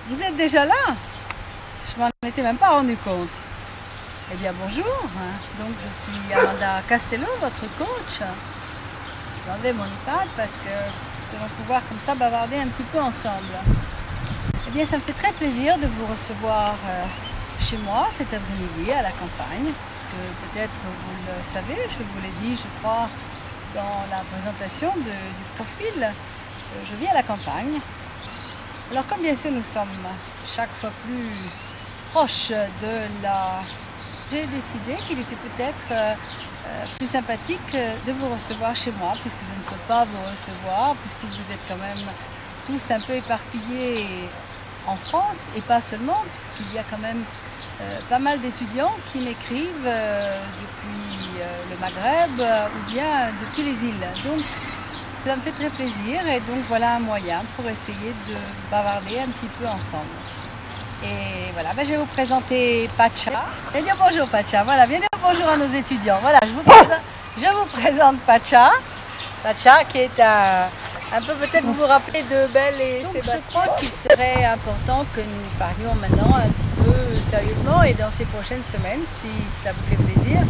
Vous êtes déjà là? Je m'en étais même pas rendu compte. Eh bien bonjour, donc je suis Amanda Castello, votre coach. J'ai enlevé mon iPad parce que nous allons pouvoir comme ça bavarder un petit peu ensemble. Eh bien ça me fait très plaisir de vous recevoir chez moi cet après-midi à la campagne. Parce que peut-être vous le savez, je vous l'ai dit je crois dans la présentation du profil, je vis à la campagne. Alors comme bien sûr nous sommes chaque fois plus proches de la... J'ai décidé qu'il était peut-être plus sympathique de vous recevoir chez moi, puisque je ne peux pas vous recevoir, puisque vous êtes quand même tous un peu éparpillés en France, et pas seulement, puisqu'il y a quand même pas mal d'étudiants qui m'écrivent depuis le Maghreb ou bien depuis les îles. Donc cela me fait très plaisir et donc voilà un moyen pour essayer de bavarder un petit peu ensemble. Et voilà, je vais vous présenter Pacha. Viens dire bonjour Pacha, voilà, viens dire bonjour à nos étudiants. Voilà, je vous présente Pacha. Pacha qui est un peu, peut-être vous vous rappelez de Belle et Sébastien. Je crois qu'il serait important que nous parlions maintenant un petit peu sérieusement et dans ces prochaines semaines, si ça vous fait plaisir,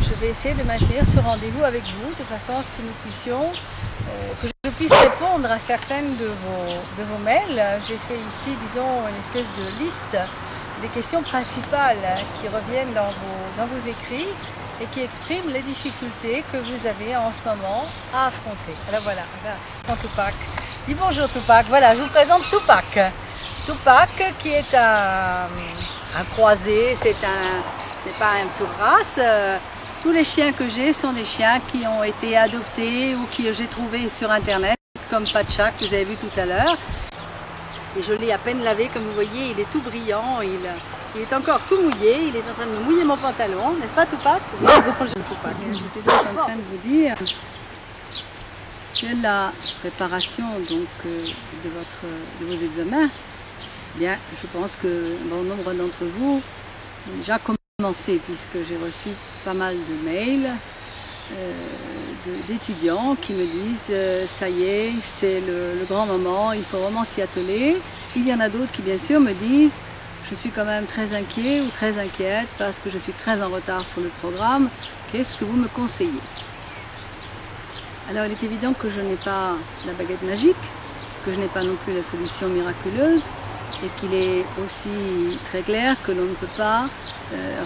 je vais essayer de maintenir ce rendez-vous avec vous de façon à ce que nous puissions que je puisse répondre à certaines de vos mails. J'ai fait ici, disons, une espèce de liste des questions principales qui reviennent dans vos écrits et qui expriment les difficultés que vous avez en ce moment à affronter. Alors voilà, Tupac. Dis bonjour Tupac. Voilà, je vous présente Tupac. Tupac qui est un croisé, c'est pas un pure race. Tous les chiens que j'ai sont des chiens qui ont été adoptés ou que j'ai trouvés sur internet, comme Pacha que vous avez vu tout à l'heure. Et je l'ai à peine lavé, comme vous voyez, il est tout brillant, il est encore tout mouillé, il est en train de me mouiller mon pantalon, n'est-ce pas Tupac? Oui, bonjour Tupac. J'étais donc en train de vous dire que la préparation donc, de vos examens, eh bien, je pense que bon nombre d'entre vous ont déjà commencé, puisque j'ai reçu pas mal de mails d'étudiants qui me disent ça y est, c'est le grand moment, il faut vraiment s'y atteler. Il y en a d'autres qui bien sûr me disent je suis quand même très inquiet ou très inquiète parce que je suis très en retard sur le programme, qu'est-ce que vous me conseillez? Alors il est évident que je n'ai pas la baguette magique, que je n'ai pas non plus la solution miraculeuse et qu'il est aussi très clair que l'on ne peut pas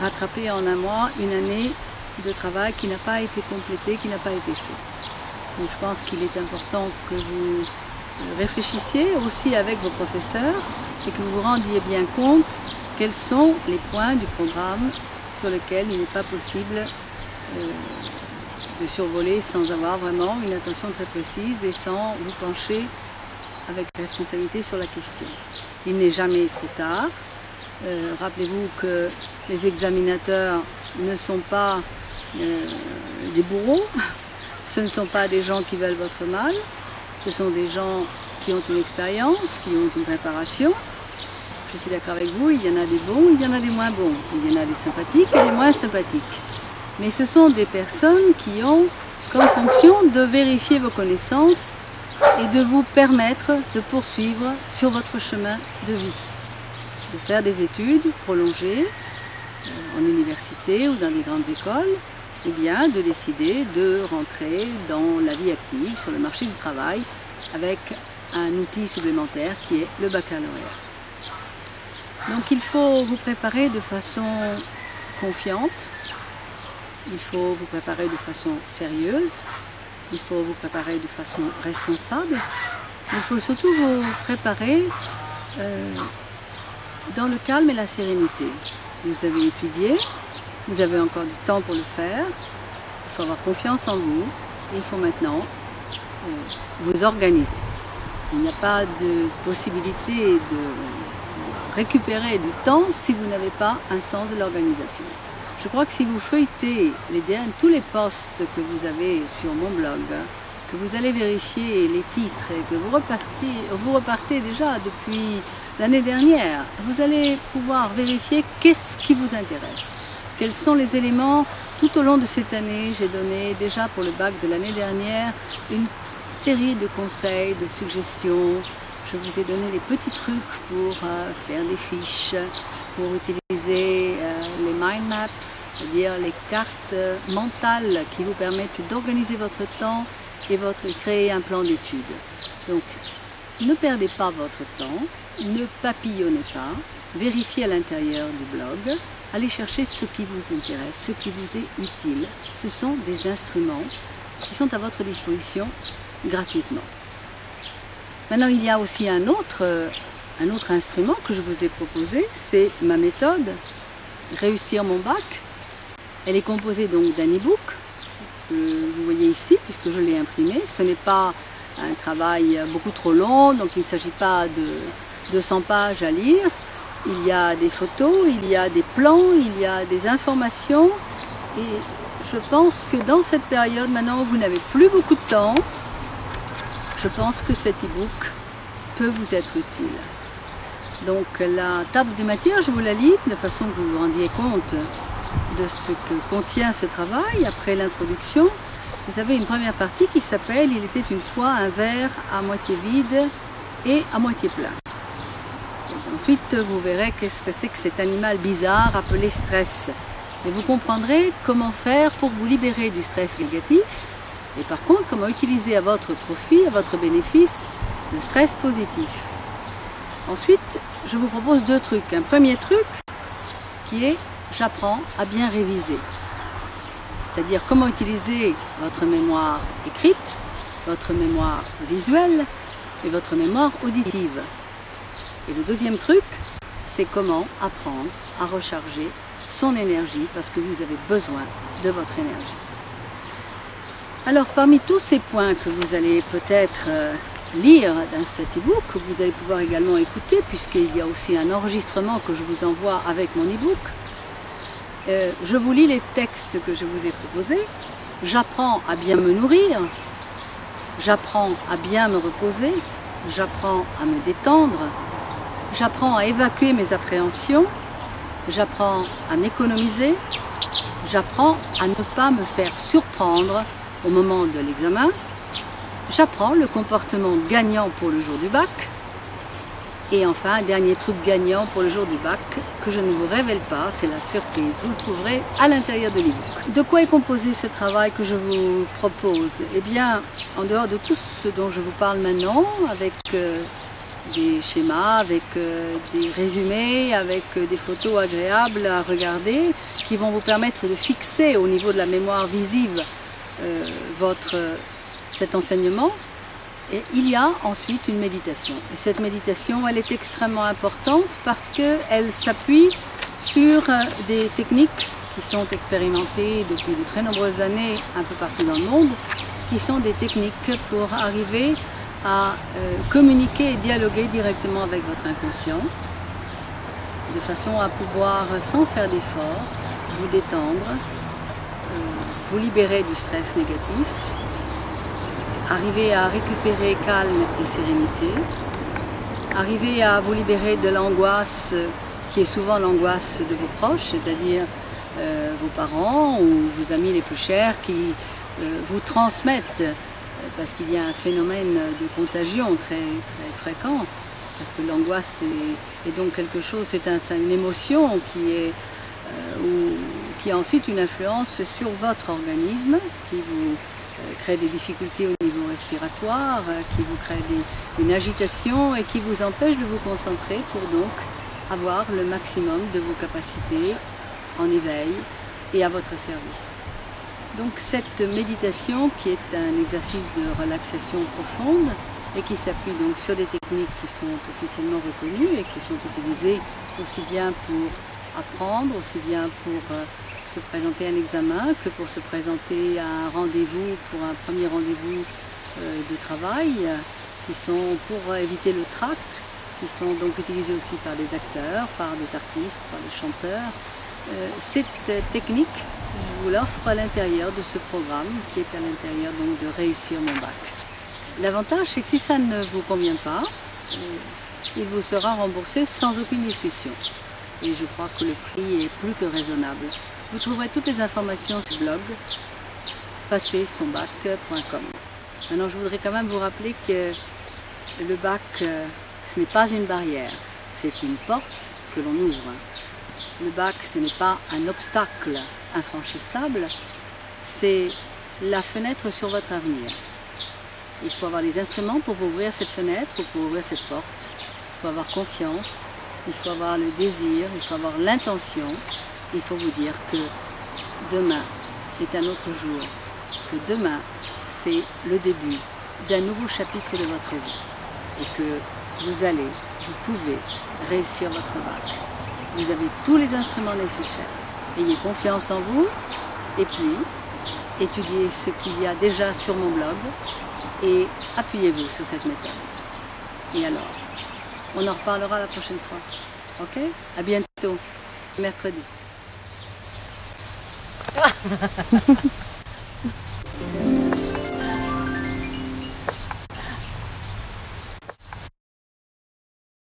rattraper en un mois une année de travail qui n'a pas été complété, qui n'a pas été fait. Donc je pense qu'il est important que vous réfléchissiez aussi avec vos professeurs et que vous vous rendiez bien compte quels sont les points du programme sur lesquels il n'est pas possible de survoler sans avoir vraiment une attention très précise et sans vous pencher avec responsabilité sur la question. Il n'est jamais trop tard. Rappelez-vous que les examinateurs ne sont pas des bourreaux, ce ne sont pas des gens qui veulent votre mal, ce sont des gens qui ont une expérience, qui ont une préparation. Je suis d'accord avec vous, il y en a des bons, il y en a des moins bons, il y en a des sympathiques et des moins sympathiques. Mais ce sont des personnes qui ont comme fonction de vérifier vos connaissances et de vous permettre de poursuivre sur votre chemin de vie, de faire des études prolongées en université ou dans des grandes écoles, ou bien de décider de rentrer dans la vie active sur le marché du travail avec un outil supplémentaire qui est le baccalauréat. Donc il faut vous préparer de façon confiante, il faut vous préparer de façon sérieuse, il faut vous préparer de façon responsable, il faut surtout vous préparer dans le calme et la sérénité. Vous avez étudié, vous avez encore du temps pour le faire, il faut avoir confiance en vous et il faut maintenant vous organiser. Il n'y a pas de possibilité de récupérer du temps si vous n'avez pas un sens de l'organisation. Je crois que si vous feuilletez tous les posts que vous avez sur mon blog, que vous allez vérifier les titres et que vous repartez déjà depuis l'année dernière, vous allez pouvoir vérifier qu'est-ce qui vous intéresse. Quels sont les éléments tout au long de cette année. J'ai donné déjà pour le bac de l'année dernière une série de conseils, de suggestions. je vous ai donné des petits trucs pour faire des fiches, pour utiliser les mind maps, c'est-à-dire les cartes mentales qui vous permettent d'organiser votre temps et créer un plan d'études. Donc, ne perdez pas votre temps, ne papillonnez pas, vérifiez à l'intérieur du blog, allez chercher ce qui vous intéresse, ce qui vous est utile. Ce sont des instruments qui sont à votre disposition gratuitement. Maintenant, il y a aussi un autre instrument que je vous ai proposé, c'est ma méthode, Réussir mon bac. Elle est composée donc d'un e-book, vous voyez ici, puisque je l'ai imprimé. Ce n'est pas un travail beaucoup trop long, donc il ne s'agit pas de 200 pages à lire. Il y a des photos, il y a des plans, il y a des informations. Et je pense que dans cette période, maintenant où vous n'avez plus beaucoup de temps, je pense que cet e-book peut vous être utile. Donc la table des matières, je vous la lis de façon que vous vous rendiez compte de ce que contient ce travail après l'introduction. Vous avez une première partie qui s'appelle « Il était une fois un verre à moitié vide et à moitié plein ». Ensuite, vous verrez qu'est-ce que c'est que cet animal bizarre appelé stress. Et vous comprendrez comment faire pour vous libérer du stress négatif. Et par contre, comment utiliser à votre profit, à votre bénéfice, le stress positif. Ensuite, je vous propose deux trucs. Un premier truc qui est « J'apprends à bien réviser ». C'est-à-dire comment utiliser votre mémoire écrite, votre mémoire visuelle et votre mémoire auditive. Et le deuxième truc, c'est comment apprendre à recharger son énergie parce que vous avez besoin de votre énergie. Alors parmi tous ces points que vous allez peut-être lire dans cet e-book, que vous allez pouvoir également écouter puisqu'il y a aussi un enregistrement que je vous envoie avec mon e-book, je vous lis les textes que je vous ai proposés. J'apprends à bien me nourrir, j'apprends à bien me reposer, j'apprends à me détendre, j'apprends à évacuer mes appréhensions, j'apprends à m'économiser, j'apprends à ne pas me faire surprendre au moment de l'examen, j'apprends le comportement gagnant pour le jour du bac, et enfin un dernier truc gagnant pour le jour du bac que je ne vous révèle pas, c'est la surprise, vous le trouverez à l'intérieur de l'e-book. De quoi est composé ce travail que je vous propose? Eh bien, en dehors de tout ce dont je vous parle maintenant, avec des schémas, avec des résumés, avec des photos agréables à regarder qui vont vous permettre de fixer au niveau de la mémoire visive cet enseignement. Et il y a ensuite une méditation. Et cette méditation, elle est extrêmement importante parce qu'elle s'appuie sur des techniques qui sont expérimentées depuis de très nombreuses années un peu partout dans le monde, qui sont des techniques pour arriver à communiquer et dialoguer directement avec votre inconscient, de façon à pouvoir, sans faire d'effort, vous détendre, vous libérer du stress négatif, arriver à récupérer calme et sérénité, arriver à vous libérer de l'angoisse qui est souvent l'angoisse de vos proches, c'est-à-dire vos parents ou vos amis les plus chers qui vous transmettent, parce qu'il y a un phénomène de contagion très fréquent, parce que l'angoisse est donc quelque chose, c'est une émotion qui a ensuite une influence sur votre organisme, qui vous crée des difficultés au niveau respiratoire, qui vous crée une agitation et qui vous empêche de vous concentrer pour donc avoir le maximum de vos capacités en éveil et à votre service. Donc cette méditation qui est un exercice de relaxation profonde et qui s'appuie donc sur des techniques qui sont officiellement reconnues et qui sont utilisées aussi bien pour apprendre, aussi bien pour se présenter à un examen que pour se présenter à un rendez-vous, pour un premier rendez-vous de travail, qui sont pour éviter le trac, qui sont donc utilisés aussi par des acteurs, par des artistes, par des chanteurs. Cette technique, je vous l'offre à l'intérieur de ce programme qui est à l'intérieur donc de Réussir mon bac. L'avantage, c'est que si ça ne vous convient pas, il vous sera remboursé sans aucune discussion. Et je crois que le prix est plus que raisonnable. Vous trouverez toutes les informations sur le blog passersonbac.com. Maintenant, je voudrais quand même vous rappeler que le bac ce n'est pas une barrière, c'est une porte que l'on ouvre. Le bac, ce n'est pas un obstacle infranchissable, c'est la fenêtre sur votre avenir. Il faut avoir les instruments pour ouvrir cette fenêtre ou pour ouvrir cette porte. Il faut avoir confiance, il faut avoir le désir, il faut avoir l'intention. Il faut vous dire que demain est un autre jour, que demain c'est le début d'un nouveau chapitre de votre vie et que vous pouvez réussir votre bac. Vous avez tous les instruments nécessaires. Ayez confiance en vous et puis étudiez ce qu'il y a déjà sur mon blog et appuyez-vous sur cette méthode. Et alors, on en reparlera la prochaine fois. Ok? À bientôt, mercredi.